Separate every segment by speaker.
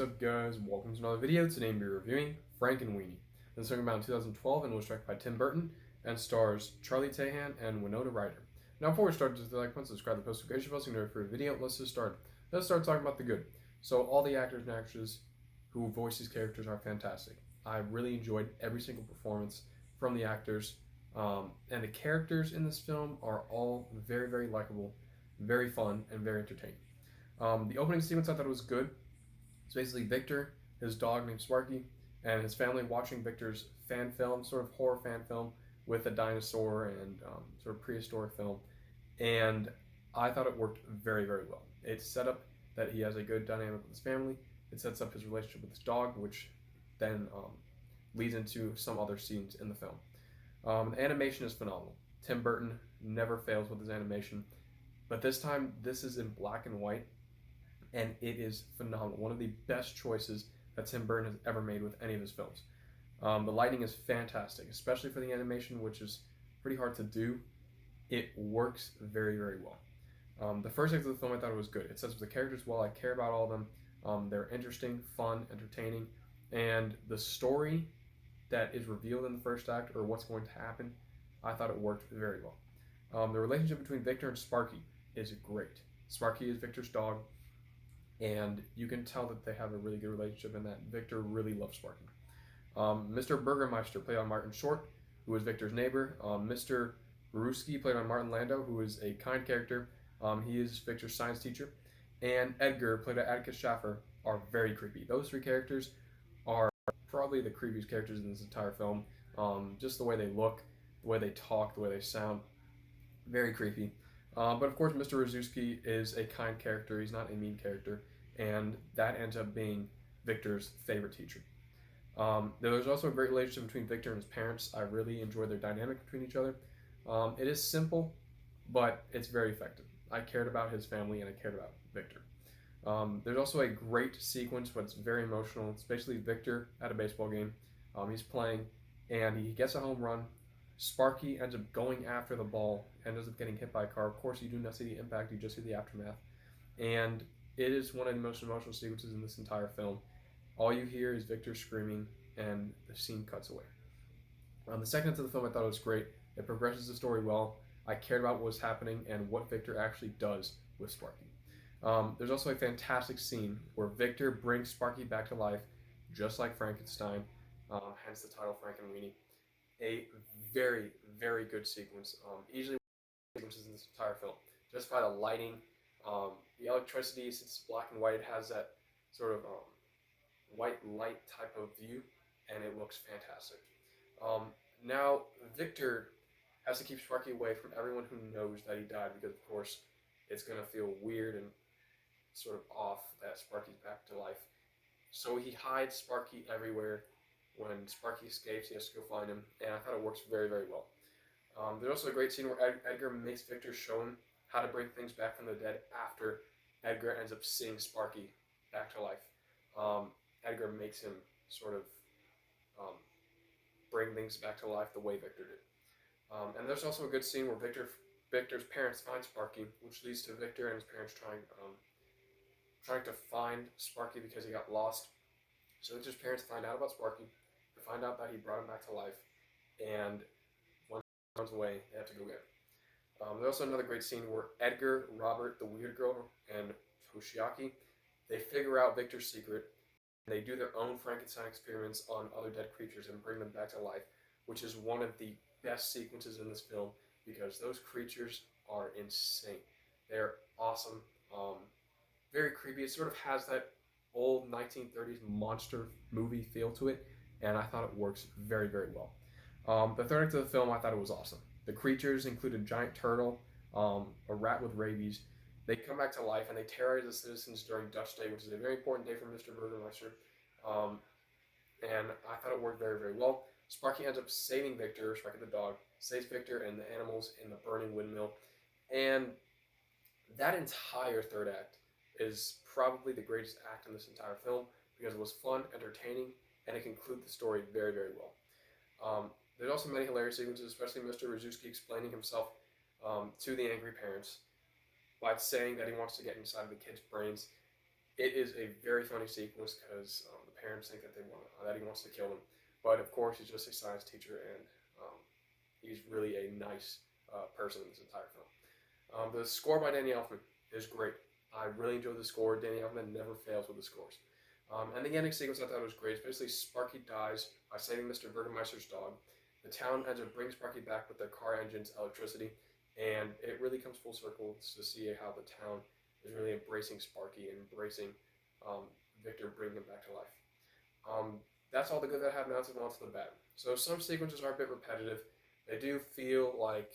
Speaker 1: up, guys? Welcome to another video. Today we'll be reviewing Frankenweenie. This film came out in 2012 and was directed by Tim Burton and stars Charlie Tahan and Winona Ryder. Now, before we start, just like and subscribe to the post notification bell so you can know for a video. Let's just start. Let's start talking about the good. So, all the actors and actresses who voice these characters are fantastic. I really enjoyed every single performance from the actors, and the characters in this film are all very, very likable, very fun, and very entertaining. The opening sequence I thought was good. It's basically Victor, his dog named Sparky, and his family watching Victor's fan film, sort of horror fan film with a dinosaur and sort of prehistoric film. And I thought it worked very, very well. It set up that he has a good dynamic with his family. It sets up his relationship with his dog, which then leads into some other scenes in the film. The animation is phenomenal. Tim Burton never fails with his animation, but this time this is in black and white, and it is phenomenal. One of the best choices that Tim Burton has ever made with any of his films. The lighting is fantastic, especially for the animation, which is pretty hard to do. It works very, very well. The first act of the film, I thought it was good. It sets up the characters well. I care about all of them. They're interesting, fun, entertaining, and the story that is revealed in the first act, or what's going to happen, I thought it worked very well. The relationship between Victor and Sparky is great. Sparky is Victor's dog, and you can tell that they have a really good relationship and that Victor really loves Sparky. Mr. Burgermeister, played by Martin Short, who is Victor's neighbor. Mr. Ruski, played by Martin Landau, who is a kind character. He is Victor's science teacher. And Edgar, played by Atticus Schaffer, are very creepy. Those three characters are probably the creepiest characters in this entire film. Just the way they look, the way they talk, the way they sound, very creepy. But of course, Mr. Rozuski is a kind character. He's not a mean character, and that ends up being Victor's favorite teacher. There's also a great relationship between Victor and his parents. I really enjoy their dynamic between each other. It is simple, but it's very effective. I cared about his family, and I cared about Victor. There's also a great sequence, but it's very emotional. It's basically Victor at a baseball game. He's playing, and he gets a home run. Sparky ends up going after the ball and ends up getting hit by a car. Of course, you do not see the impact, you just see the aftermath. And it is one of the most emotional sequences in this entire film. All you hear is Victor screaming, and the scene cuts away. The second half of the film, I thought it was great. It progresses the story well. I cared about what was happening and what Victor actually does with Sparky. There's also a fantastic scene where Victor brings Sparky back to life, just like Frankenstein, hence the title Frankenweenie. A very, very good sequence. Easily one of the sequences in this entire film. Just by the lighting, the electricity, since it's black and white, it has that sort of white light type of view, and it looks fantastic. Now, Victor has to keep Sparky away from everyone who knows that he died, because of course it's going to feel weird and sort of off that Sparky's back to life. So he hides Sparky everywhere. When Sparky escapes, he has to go find him, and I thought it works very, very well. There's also a great scene where Edgar makes Victor show him how to bring things back from the dead after Edgar ends up seeing Sparky back to life. Edgar makes him sort of bring things back to life the way Victor did. And there's also a good scene where Victor's parents find Sparky, which leads to Victor and his parents trying to find Sparky because he got lost. So Victor's parents find out about Sparky. They find out that he brought him back to life, and when he runs away, they have to go get him. There's also another great scene where Edgar, Robert, the weird girl, and Toshiaki, they figure out Victor's secret, and they do their own Frankenstein experiments on other dead creatures and bring them back to life, which is one of the best sequences in this film because those creatures are insane. They're awesome, very creepy. It sort of has that old 1930s monster movie feel to it, and I thought it works very, very well. The third act of the film, I thought it was awesome. The creatures include a giant turtle, a rat with rabies. They come back to life and they terrorize the citizens during Dutch Day, which is a very important day for Mr. Burgermeister. And I thought it worked very, very well. Sparky ends up saving Victor, Sparky the dog, saves Victor and the animals in the burning windmill. And that entire third act is probably the greatest act in this entire film because it was fun, entertaining, and it concluded the story very, very well. There's also many hilarious sequences, especially Mr. Rozuski explaining himself to the angry parents by saying that he wants to get inside of the kids' brains. It is a very funny sequence because the parents think that he wants to kill them, but of course he's just a science teacher, and he's really a nice person in this entire film. The score by Danny Elfman is great. I really enjoyed the score. Danny Elfman never fails with the scores. And the ending sequence I thought was great. Basically, Sparky dies by saving Mr. Burgermeister's dog. The town ends up bringing Sparky back with their car engines, electricity, and it really comes full circle to see how the town is really embracing Sparky and embracing Victor, bringing him back to life. That's all the good that happened. Now to the bad. So some sequences are a bit repetitive. They do feel like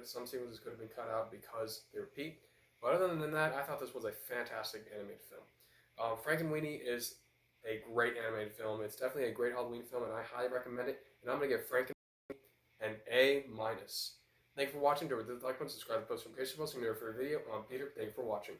Speaker 1: some sequences could have been cut out because they repeat. But other than that, I thought this was a fantastic animated film. Frankenweenie is a great animated film. It's definitely a great Halloween film, and I highly recommend it. And I'm going to give Frankenweenie an A-. Thank you for watching. Don't forget to like, comment, subscribe, post notifications, and for a video. I'm Peter. Thank you for watching.